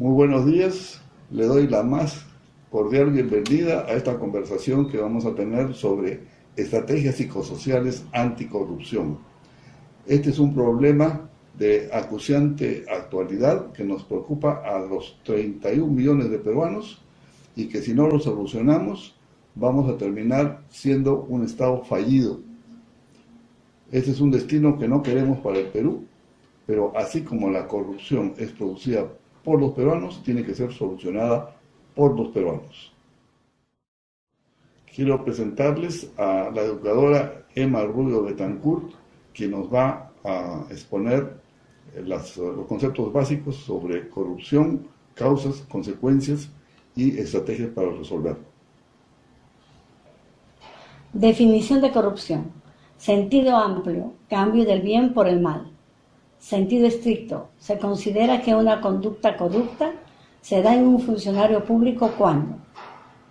Muy buenos días, le doy la más cordial bienvenida a esta conversación que vamos a tener sobre estrategias psicosociales anticorrupción. Este es un problema de acuciante actualidad que nos preocupa a los 31 millones de peruanos y que si no lo solucionamos vamos a terminar siendo un Estado fallido. Este es un destino que no queremos para el Perú, pero así como la corrupción es producida por los peruanos, tiene que ser solucionada por los peruanos. Quiero presentarles a la educadora Emma Rubio Betancourt, que nos va a exponer los conceptos básicos sobre corrupción, causas, consecuencias y estrategias para resolverlo. Definición de corrupción. Sentido amplio, cambio del bien por el mal. Sentido estricto. Se considera que una conducta corrupta se da en un funcionario público cuando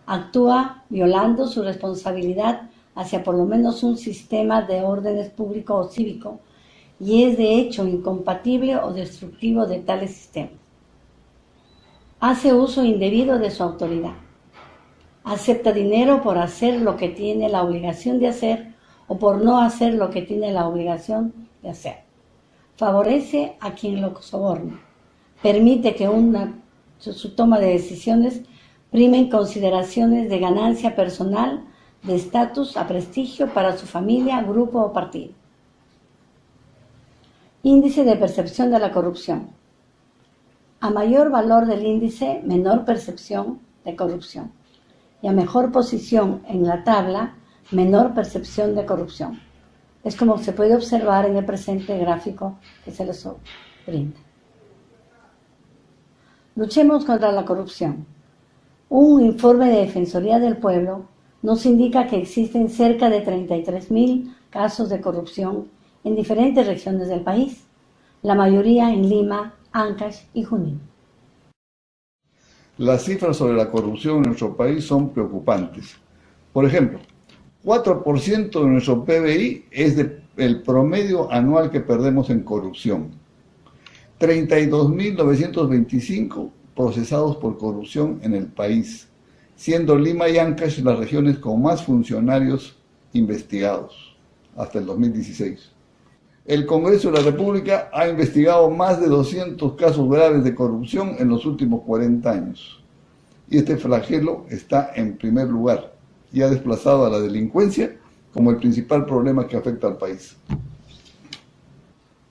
actúa violando su responsabilidad hacia por lo menos un sistema de órdenes público o cívico y es de hecho incompatible o destructivo de tales sistemas. Hace uso indebido de su autoridad. Acepta dinero por hacer lo que tiene la obligación de hacer o por no hacer lo que tiene la obligación de hacer. Favorece a quien lo soborna. Permite que su toma de decisiones primen consideraciones de ganancia personal, de estatus a prestigio para su familia, grupo o partido. Índice de percepción de la corrupción. A mayor valor del índice, menor percepción de corrupción. Y a mejor posición en la tabla, menor percepción de corrupción. Es como se puede observar en el presente gráfico que se les brinda. Luchemos contra la corrupción. Un informe de Defensoría del Pueblo nos indica que existen cerca de 33.000 casos de corrupción en diferentes regiones del país, la mayoría en Lima, Ancash y Junín. Las cifras sobre la corrupción en nuestro país son preocupantes. Por ejemplo, 4% de nuestro PBI es el promedio anual que perdemos en corrupción. 32.925 procesados por corrupción en el país, siendo Lima y Ancash las regiones con más funcionarios investigados hasta el 2016. El Congreso de la República ha investigado más de 200 casos graves de corrupción en los últimos 40 años. Y este flagelo está en primer lugar y ha desplazado a la delincuencia como el principal problema que afecta al país.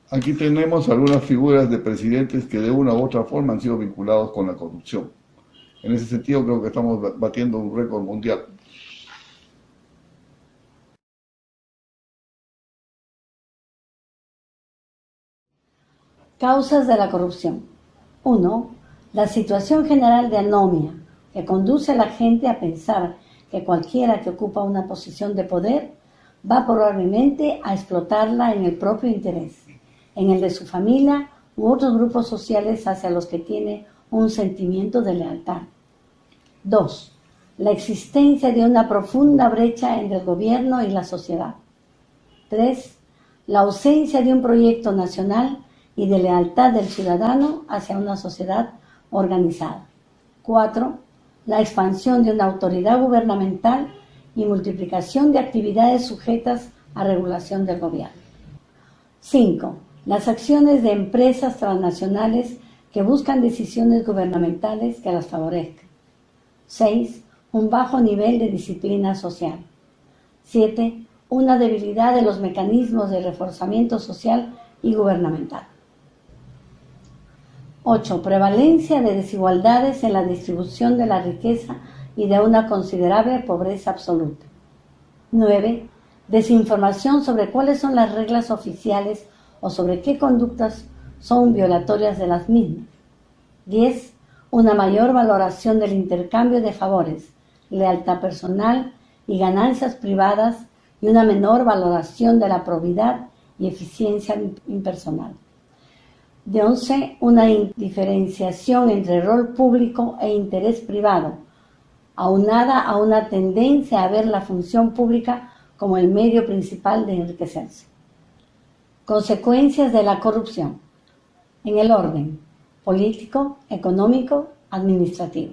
Aquí tenemos algunas figuras de presidentes que de una u otra forma han sido vinculados con la corrupción. En ese sentido creo que estamos batiendo un récord mundial. Causas de la corrupción. 1. La situación general de anomia que conduce a la gente a pensar que cualquiera que ocupa una posición de poder va probablemente a explotarla en el propio interés, en el de su familia u otros grupos sociales hacia los que tiene un sentimiento de lealtad. 2. La existencia de una profunda brecha entre el gobierno y la sociedad. 3. La ausencia de un proyecto nacional y de lealtad del ciudadano hacia una sociedad organizada. 4. La expansión de una autoridad gubernamental y multiplicación de actividades sujetas a regulación del gobierno. 5. Las acciones de empresas transnacionales que buscan decisiones gubernamentales que las favorezcan. 6. Un bajo nivel de disciplina social. 7. Una debilidad de los mecanismos de reforzamiento social y gubernamental. 8. Prevalencia de desigualdades en la distribución de la riqueza y de una considerable pobreza absoluta. 9. Desinformación sobre cuáles son las reglas oficiales o sobre qué conductas son violatorias de las mismas. 10. Una mayor valoración del intercambio de favores, lealtad personal y ganancias privadas y una menor valoración de la probidad y eficiencia impersonal. De 11, una indiferenciación entre rol público e interés privado, aunada a una tendencia a ver la función pública como el medio principal de enriquecerse. Consecuencias de la corrupción. En el orden. político, económico, administrativo.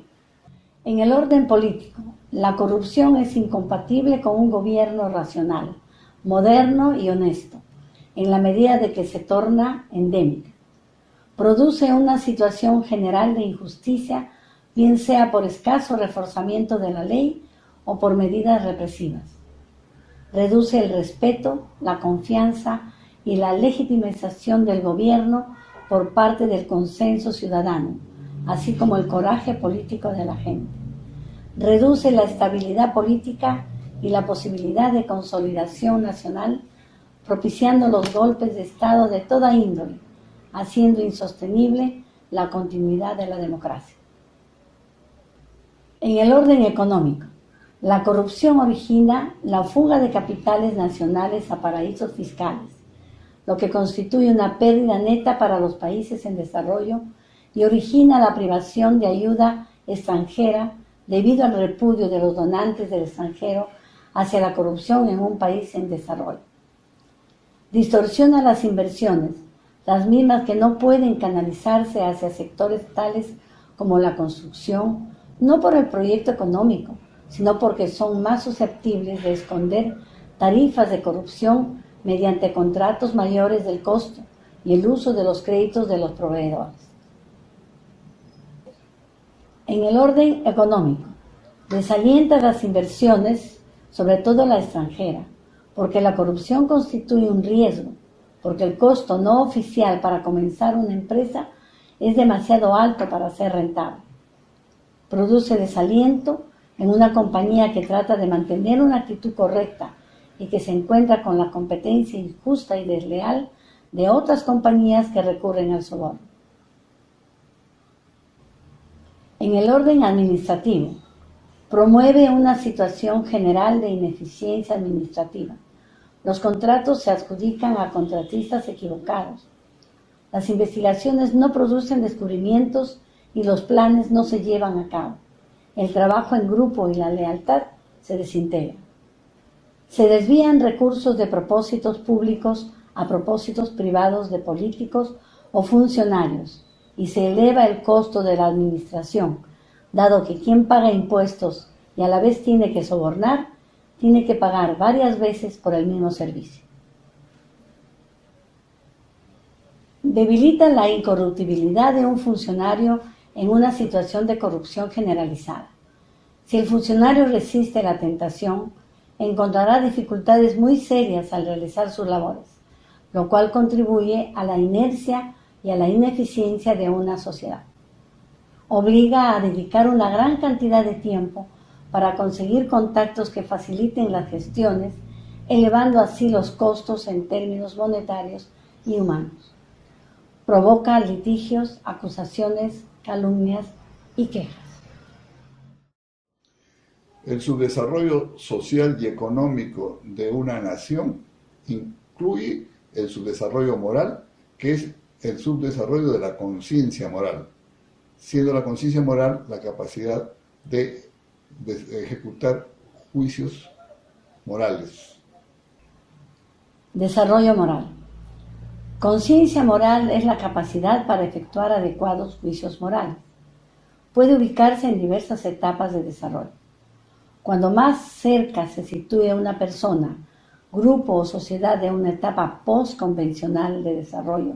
En el orden político, la corrupción es incompatible con un gobierno racional, moderno y honesto, en la medida de que se torna endémica. Produce una situación general de injusticia, bien sea por escaso reforzamiento de la ley o por medidas represivas. Reduce el respeto, la confianza y la legitimización del gobierno por parte del consenso ciudadano, así como el coraje político de la gente. Reduce la estabilidad política y la posibilidad de consolidación nacional, propiciando los golpes de Estado de toda índole, haciendo insostenible la continuidad de la democracia. En el orden económico, la corrupción origina la fuga de capitales nacionales a paraísos fiscales, lo que constituye una pérdida neta para los países en desarrollo y origina la privación de ayuda extranjera debido al repudio de los donantes del extranjero hacia la corrupción en un país en desarrollo. Distorsiona las inversiones, las mismas que no pueden canalizarse hacia sectores tales como la construcción, no por el proyecto económico, sino porque son más susceptibles de esconder tarifas de corrupción mediante contratos mayores del costo y el uso de los créditos de los proveedores. En el orden económico, desalienta las inversiones, sobre todo la extranjera, porque la corrupción constituye un riesgo, porque el costo no oficial para comenzar una empresa es demasiado alto para ser rentable. Produce desaliento en una compañía que trata de mantener una actitud correcta y que se encuentra con la competencia injusta y desleal de otras compañías que recurren al soborno. En el orden administrativo, promueve una situación general de ineficiencia administrativa. Los contratos se adjudican a contratistas equivocados. Las investigaciones no producen descubrimientos y los planes no se llevan a cabo. El trabajo en grupo y la lealtad se desintegran. Se desvían recursos de propósitos públicos a propósitos privados de políticos o funcionarios y se eleva el costo de la administración, dado que quien paga impuestos y a la vez tiene que sobornar, tiene que pagar varias veces por el mismo servicio. Debilita la incorruptibilidad de un funcionario en una situación de corrupción generalizada. Si el funcionario resiste la tentación, encontrará dificultades muy serias al realizar sus labores, lo cual contribuye a la inercia y a la ineficiencia de una sociedad. Obliga a dedicar una gran cantidad de tiempo para conseguir contactos que faciliten las gestiones, elevando así los costos en términos monetarios y humanos. Provoca litigios, acusaciones, calumnias y quejas. El subdesarrollo social y económico de una nación incluye el subdesarrollo moral, que es el subdesarrollo de la conciencia moral, siendo la conciencia moral la capacidad de ejecutar juicios morales. Desarrollo moral. Conciencia moral es la capacidad para efectuar adecuados juicios morales. Puede ubicarse en diversas etapas de desarrollo. Cuando más cerca se sitúe una persona, grupo o sociedad de una etapa postconvencional de desarrollo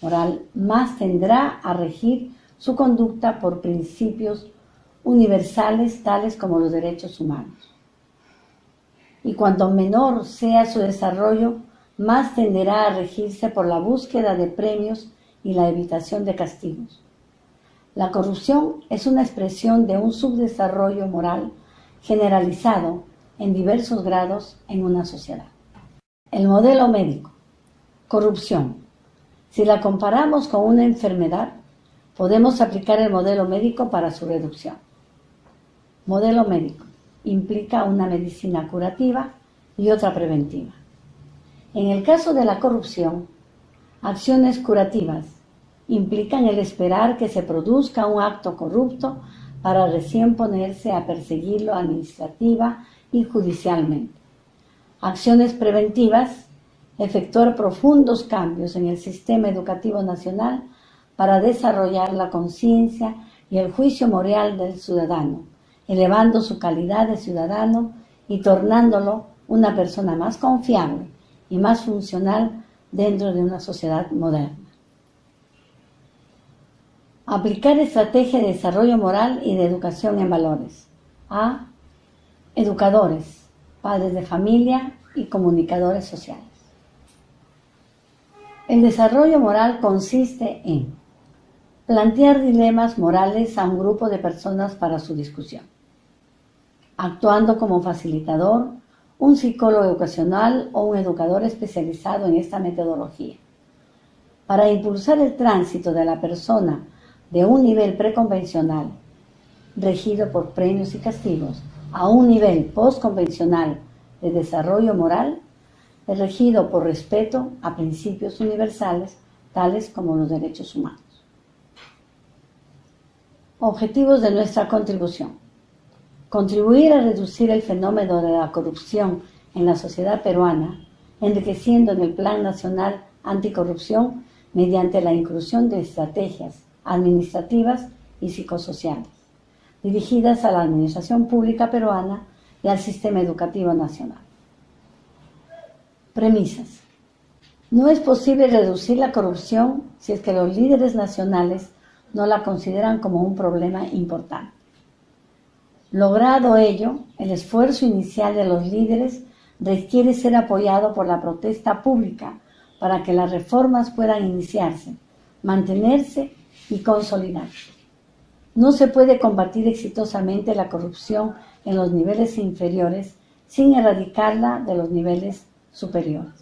moral, más tendrá a regir su conducta por principios universales tales como los derechos humanos. Y cuanto menor sea su desarrollo, más tenderá a regirse por la búsqueda de premios y la evitación de castigos. La corrupción es una expresión de un subdesarrollo moral generalizado en diversos grados en una sociedad. El modelo médico. Corrupción. Si la comparamos con una enfermedad, podemos aplicar el modelo médico para su reducción. Modelo médico. Implica una medicina curativa y otra preventiva. En el caso de la corrupción, acciones curativas implican el esperar que se produzca un acto corrupto para recién ponerse a perseguirlo administrativa y judicialmente. Acciones preventivas, efectuar profundos cambios en el sistema educativo nacional para desarrollar la conciencia y el juicio moral del ciudadano, elevando su calidad de ciudadano y tornándolo una persona más confiable y más funcional dentro de una sociedad moderna. Aplicar estrategias de desarrollo moral y de educación en valores. A. Educadores, padres de familia y comunicadores sociales. El desarrollo moral consiste en plantear dilemas morales a un grupo de personas para su discusión, actuando como facilitador, un psicólogo educacional o un educador especializado en esta metodología, para impulsar el tránsito de la persona de un nivel preconvencional, regido por premios y castigos, a un nivel postconvencional de desarrollo moral, regido por respeto a principios universales, tales como los derechos humanos. Objetivos de nuestra contribución. Contribuir a reducir el fenómeno de la corrupción en la sociedad peruana, enriqueciendo en el Plan Nacional Anticorrupción mediante la inclusión de estrategias administrativas y psicosociales, dirigidas a la administración pública peruana y al sistema educativo nacional. Premisas. No es posible reducir la corrupción si es que los líderes nacionales no la consideran como un problema importante. Logrado ello, el esfuerzo inicial de los líderes requiere ser apoyado por la protesta pública para que las reformas puedan iniciarse, mantenerse y consolidarse. No se puede combatir exitosamente la corrupción en los niveles inferiores sin erradicarla de los niveles superiores.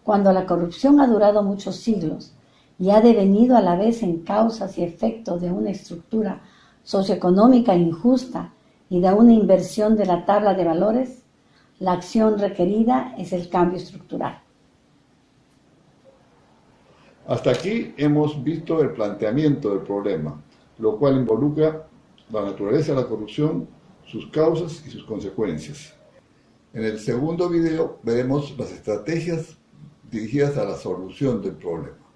Cuando la corrupción ha durado muchos siglos y ha devenido a la vez en causas y efectos de una estructura socioeconómica injusta y de una inversión de la tabla de valores, la acción requerida es el cambio estructural. Hasta aquí hemos visto el planteamiento del problema, lo cual involucra la naturaleza de la corrupción, sus causas y sus consecuencias. En el segundo video veremos las estrategias dirigidas a la solución del problema.